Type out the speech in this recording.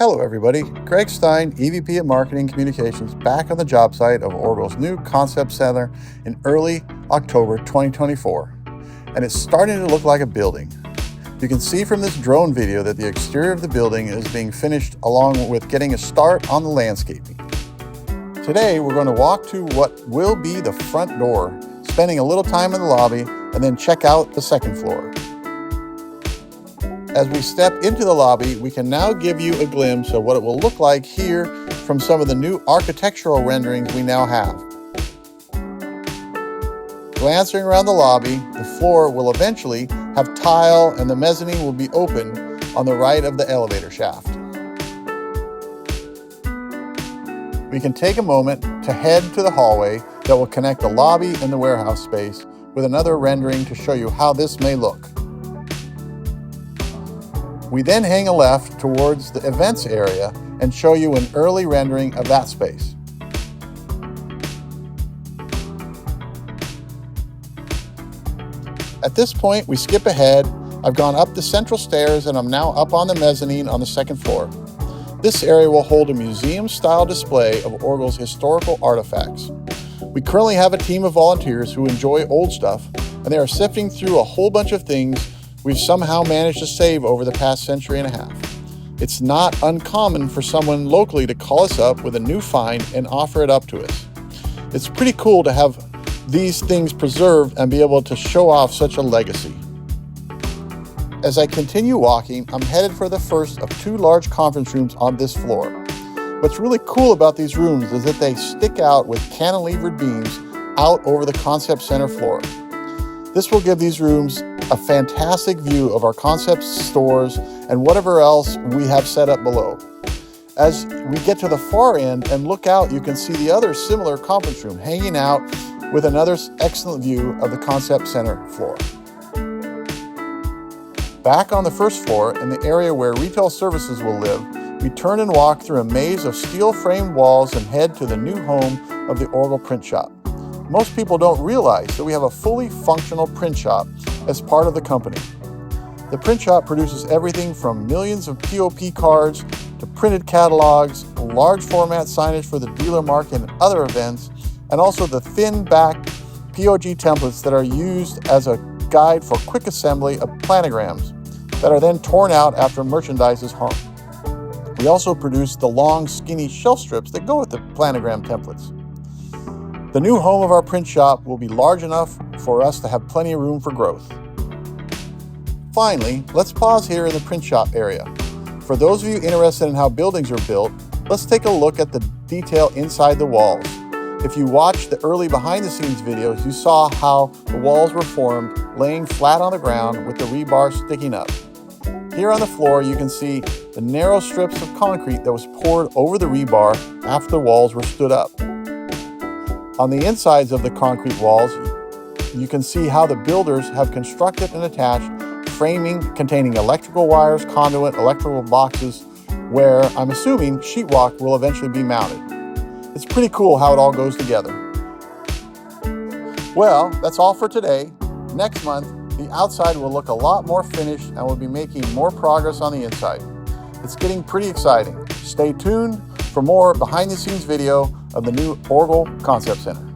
Hello everybody, Craig Stine, EVP at Marketing Communications, back on the job site of Orgel's new concept center in early October 2024. And it's starting to look like a building. You can see from this drone video that the exterior of the building is being finished along with getting a start on the landscaping. Today we're going to walk to what will be the front door, spending a little time in the lobby and then check out the second floor. As we step into the lobby, we can now give you a glimpse of what it will look like here from some of the new architectural renderings we now have. Glancing around the lobby, the floor will eventually have tile and the mezzanine will be open on the right of the elevator shaft. We can take a moment to head to the hallway that will connect the lobby and the warehouse space with another rendering to show you how this may look. We then hang a left towards the events area and show you an early rendering of that space. At this point, we skip ahead. I've gone up the central stairs and I'm now up on the mezzanine on the second floor. This area will hold a museum-style display of Orgel's historical artifacts. We currently have a team of volunteers who enjoy old stuff, and they are sifting through a whole bunch of things we've somehow managed to save over the past century and a half. It's not uncommon for someone locally to call us up with a new find and offer it up to us. It's pretty cool to have these things preserved and be able to show off such a legacy. As I continue walking, I'm headed for the first of two large conference rooms on this floor. What's really cool about these rooms is that they stick out with cantilevered beams out over the concept center floor. This will give these rooms a fantastic view of our concept stores and whatever else we have set up below. As we get to the far end and look out, you can see the other similar conference room hanging out with another excellent view of the concept center floor. Back on the first floor, in the area where retail services will live, we turn and walk through a maze of steel-framed walls and head to the new home of the Orgel print shop. Most people don't realize that we have a fully functional print shop as part of the company. The print shop produces everything from millions of POP cards to printed catalogs, large format signage for the dealer market and other events, and also the thin back POG templates that are used as a guide for quick assembly of planograms that are then torn out after merchandise is hung. We also produce the long, skinny shelf strips that go with the planogram templates. The new home of our print shop will be large enough for us to have plenty of room for growth. Finally, let's pause here in the print shop area. For those of you interested in how buildings are built, let's take a look at the detail inside the walls. If you watched the early behind-the-scenes videos, you saw how the walls were formed, laying flat on the ground with the rebar sticking up. Here on the floor, you can see the narrow strips of concrete that was poured over the rebar after the walls were stood up. On the insides of the concrete walls, you can see how the builders have constructed and attached framing containing electrical wires, conduit, electrical boxes, where I'm assuming sheetrock will eventually be mounted. It's pretty cool how it all goes together. Well, that's all for today. Next month, the outside will look a lot more finished and we'll be making more progress on the inside. It's getting pretty exciting. Stay tuned for more behind-the-scenes video of the new Orgel Concept Center.